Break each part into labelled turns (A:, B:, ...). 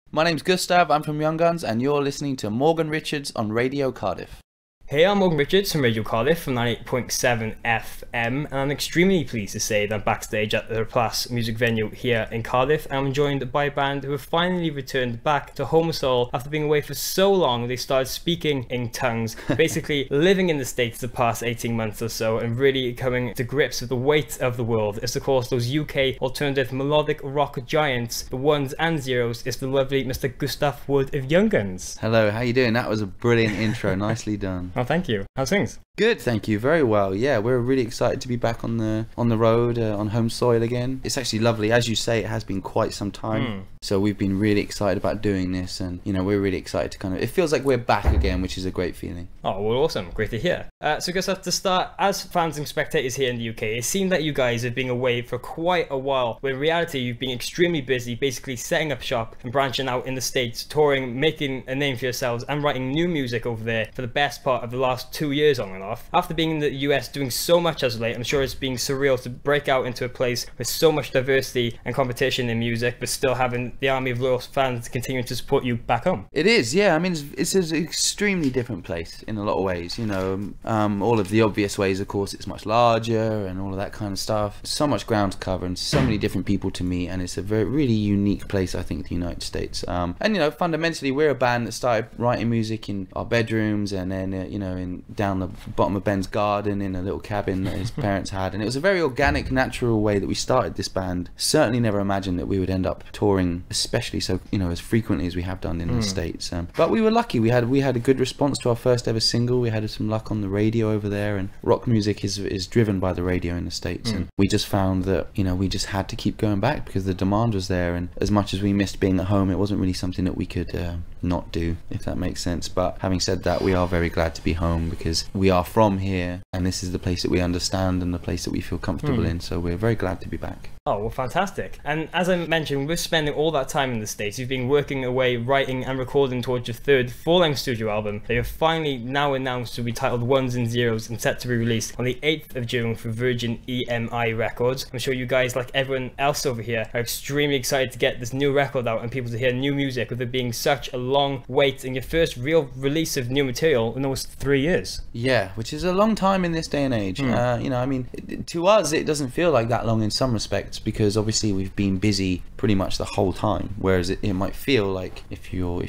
A: My name's Gustav, I'm from Young Guns, and you're listening to Morgan Richards on Radio Cardiff.
B: Hey, I'm Morgan Richards from Radio Cardiff from 98.7 FM, and I'm extremely pleased to say that I'm backstage at the Plas music venue here in Cardiff. I'm joined by a band who have finally returned back to home soil after being away for so long. They started speaking in tongues, basically living in the States the past 18 months or so, and really coming to grips with the weight of the world. It's of course those UK alternative melodic rock giants, the ones and zeros. It's the lovely Mr. Gustav Wood of Young Guns.
A: Hello, how you doing? That was a brilliant intro, nicely done.
B: Oh, thank you. How's things?
A: Good, thank you. Very well. Yeah, we're really excited to be back on the road, on home soil again. It's actually lovely. As you say, it has been quite some time. So we've been really excited about doing this, and we're really excited to it feels like we're back again, which is a great feeling.
B: Oh, well, awesome. Great to hear. So Gustav, to start, as fans and spectators here in the UK, it seemed that you guys have been away for quite a while, when in reality you've been extremely busy, basically setting up shop and branching out in the States, touring, making a name for yourselves, and writing new music over there for the best part of the last 2 years on and off. After being in the US doing so much as of late, I'm sure it's been surreal to break out into a place with so much diversity and competition in music, but still having the army of loyal fans continuing to support you back home.
A: It is, yeah. I mean, it's an extremely different place in a lot of ways. All of the obvious ways, of course, it's much larger and all of that kind of stuff. So much ground to cover and so many different people to meet, and it's a really unique place, I think, the United States. And fundamentally, we're a band that started writing music in our bedrooms, and then down the bottom of Ben's garden in a little cabin that his parents had, and it was a very organic, natural way that we started this band. Certainly never imagined that we would end up touring, especially so as frequently as we have done in the States. But we were lucky. We had a good response to our first ever single. We had some luck on the radio over there, and rock music is driven by the radio in the States, and we just found that we just had to keep going back because the demand was there, and as much as we missed being at home, it wasn't really something that we could not do, if that makes sense. But having said that, we are very glad to be home because we are from here, and this is the place that we understand and the place that we feel comfortable in, so we're very glad to be back.
B: Oh, well, fantastic. And as I mentioned, we're spending all that time in the States. You've been working away, writing and recording towards your third full-length studio album that you've finally now announced to be titled Ones and Zeros and set to be released on the 8th of June for Virgin EMI Records. I'm sure you guys, like everyone else over here, are extremely excited to get this new record out and people to hear new music, with it being such a long wait and your first real release of new material in almost 3 years.
A: Yeah, which is a long time in this day and age. To us, it doesn't feel like that long in some respects, because obviously we've been busy pretty much the whole time, whereas it might feel like if you're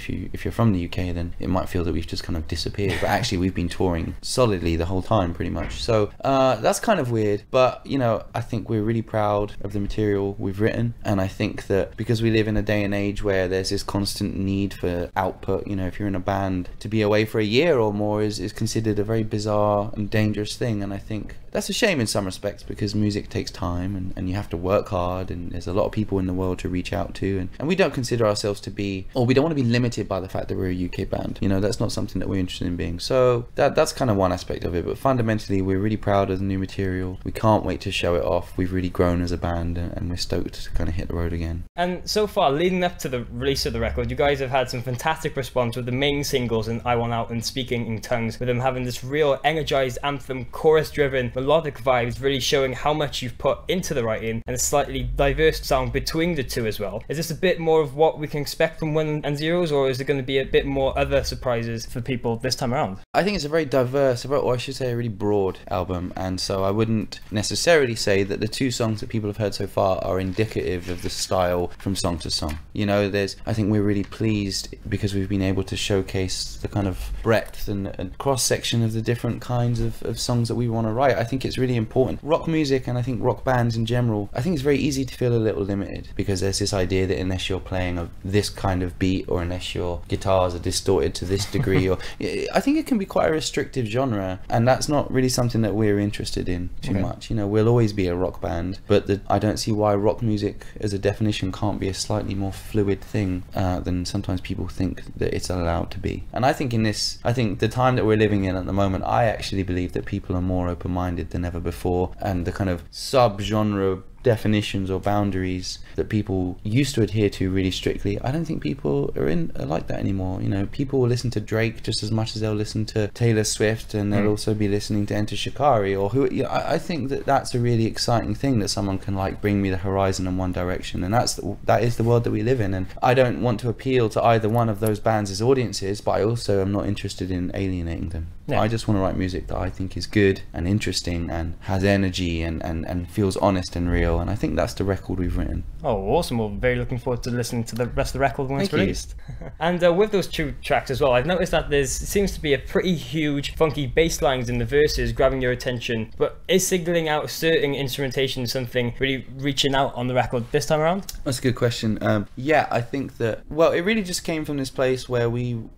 A: from the UK, then it might feel that we've just kind of disappeared, but actually we've been touring solidly the whole time pretty much. So that's kind of weird, but I think we're really proud of the material we've written, and I think that because we live in a day and age where there's this constant need for output, if you're in a band, to be away for a year or more is considered a very bizarre and dangerous thing, and I think that's a shame in some respects, because music takes time and you have to work hard, and there's a lot of people in the world to reach out to, and we don't consider ourselves to be, or we don't want to be limited by the fact that we're a UK band. That's not something that we're interested in being. So that's kind of one aspect of it, but fundamentally we're really proud of the new material. We can't wait to show it off. We've really grown as a band, and we're stoked to kind of hit the road again.
B: And so far, leading up to the release of the record, you guys have had some fantastic response with the main singles and I Want Out and Speaking in Tongues, with them having this real energized anthem, chorus driven melodic vibes, really showing how much you've put into the writing, and a slightly diverse sound between the two as well. Is this a bit more of what we can expect from One and Zeros, or is there going to be a bit more other surprises for people this time around?
A: I think it's a very diverse, or I should say a really broad album, and so I wouldn't necessarily say that the two songs that people have heard so far are indicative of the style from song to song. I think we're really pleased because we've been able to showcase the kind of breadth and cross-section of the different kinds of songs that we want to write. I think it's really important. Rock music, and I think rock bands in general, I think it's very easy to feel a little limited, because there's this idea that unless you're playing this kind of beat, or unless your guitars are distorted to this degree, or I think it can be quite a restrictive genre, and that's not really something that we're interested in too much. We'll always be a rock band, but I don't see why rock music as a definition can't be a slightly more fluid thing than sometimes people think that it's allowed to be. And I think the time that we're living in at the moment, I actually believe that people are more open-minded than ever before, and the kind of sub-genre definitions or boundaries that people used to adhere to really strictly. I don't think people are like that anymore. You know, people will listen to Drake just as much as they'll listen to Taylor Swift, and they'll also be listening to Enter Shikari or who. You know, I think that that's a really exciting thing, that someone can like bring me the horizon in one direction, and that is the world that we live in. And I don't want to appeal to either one of those bands' audiences, but I also am not interested in alienating them. I just want to write music that I think is good and interesting and has energy and feels honest and real, and I think that's the record we've written.
B: Oh, awesome. Well, very looking forward to listening to the rest of the record when it's released. And with those two tracks as well, I've noticed that there seems to be a pretty huge funky bass lines in the verses grabbing your attention, but is signaling out certain instrumentation something really reaching out on the record this time around?
A: That's a good question. Yeah, I think that, well, it really just came from this place where we've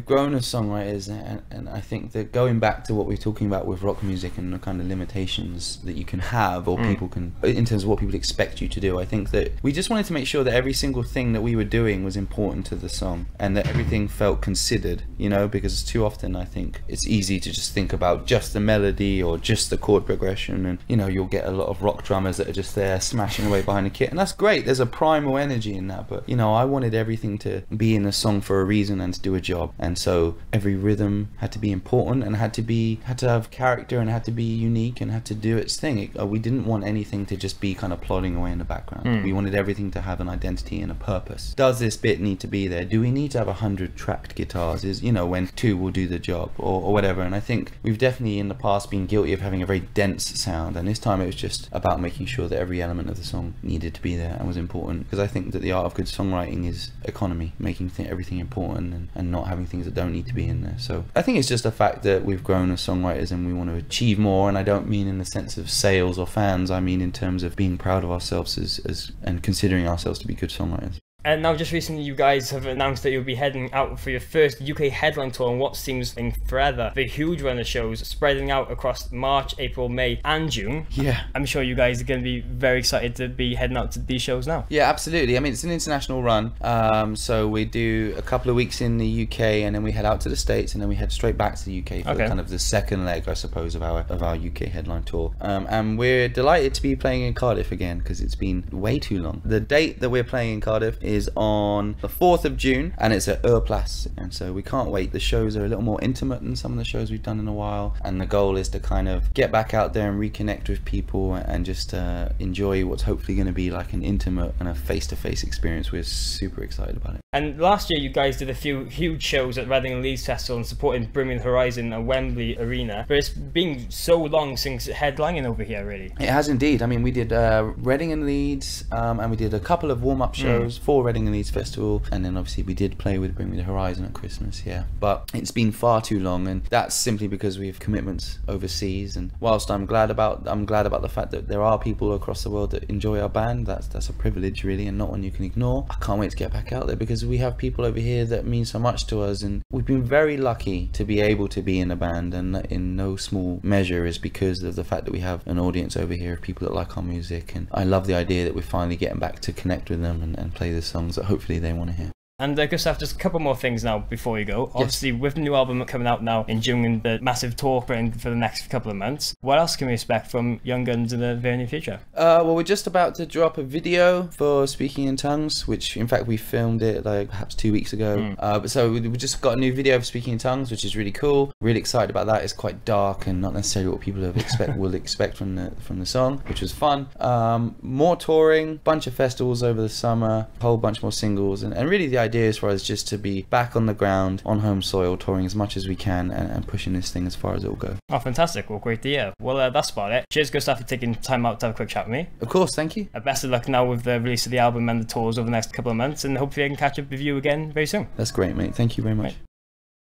A: grown as songwriters, and I think that going back to what we're talking about with rock music and the kind of limitations that you can have, or people can, in terms of what people expect you to do, I think that we just wanted to make sure that every single thing that we were doing was important to the song, and that everything felt considered, you know, because too often I think it's easy to just think about just the melody or just the chord progression, and you know, you'll get a lot of rock drummers that are just there smashing away behind a kit, and that's great, there's a primal energy in that, but you know, I wanted everything to be in a song for a reason and to do a job, and so every rhythm had to be important and had to have character and had to be unique and had to do its thing. We didn't want anything to just be kind of plodding away in the background. We wanted everything to have an identity and a purpose. Does this bit need to be there? Do we need to have 100 tracked guitars? Is, you know, when 2 will do the job, or whatever. And I think we've definitely in the past been guilty of having a very dense sound, and this time it was just about making sure that every element of the song needed to be there and was important, because I think that the art of good songwriting is economy, making everything important and not having things that don't need to be in there. So I think it's just a fact that we've grown as songwriters and we want to achieve more, and I don't mean in the sense of sales or fans, I mean in terms of being proud of ourselves as and considering ourselves to be good songwriters.
B: And now just recently you guys have announced that you'll be heading out for your first UK headline tour on what seems like forever. The huge run of shows spreading out across March, April, May and June.
A: Yeah.
B: I'm sure you guys are going to be very excited to be heading out to these shows now.
A: Yeah, absolutely. I mean, it's an international run. So we do a couple of weeks in the UK and then we head out to the States and then we head straight back to the UK for kind of the second leg, I suppose, of our UK headline tour. And we're delighted to be playing in Cardiff again because it's been way too long. The date that we're playing in Cardiff is on the 4th of June and it's at Plas, and so we can't wait. The shows are a little more intimate than some of the shows we've done in a while, and the goal is to kind of get back out there and reconnect with people and just enjoy what's hopefully going to be like an intimate and a face-to-face experience. We're super excited about it.
B: And last year you guys did a few huge shows at Reading and Leeds Festival and supporting Brimming Horizon and Wembley Arena, but it's been so long since headlining over here, really.
A: It has indeed. I mean, we did Reading and Leeds and we did a couple of warm-up shows for Reading and Leeds Festival, and then obviously we did play with Bring Me the Horizon at Christmas, but it's been far too long, and that's simply because we have commitments overseas. And whilst I'm glad about the fact that there are people across the world that enjoy our band, that's a privilege really, and not one you can ignore. I can't wait to get back out there because we have people over here that mean so much to us, and we've been very lucky to be able to be in a band, and in no small measure is because of the fact that we have an audience over here of people that like our music. And I love the idea that we're finally getting back to connect with them and play the songs that hopefully they want to hear.
B: And Gustav, just a couple more things now before you go. Obviously, with the new album coming out now in June and the massive tour for the next couple of months, what else can we expect from Young Guns in the very near future?
A: Well, we're just about to drop a video for Speaking in Tongues, which in fact we filmed it like perhaps 2 weeks ago. So we just got a new video for Speaking in Tongues, which is really cool. Really excited about that. It's quite dark and not necessarily what people will expect from the song, which was fun. More touring, bunch of festivals over the summer, a whole bunch more singles, and really the idea is for us just to be back on the ground, on home soil, touring as much as we can and pushing this thing as far as it will go. Oh,
B: fantastic. Well, great to hear. Well, that's about it. Cheers, Gustav, for taking time out to have a quick chat with me.
A: Of course, thank you.
B: Best of luck now with the release of the album and the tours over the next couple of months, and hopefully I can catch up with you again very soon.
A: That's great, mate. Thank you very much. Right.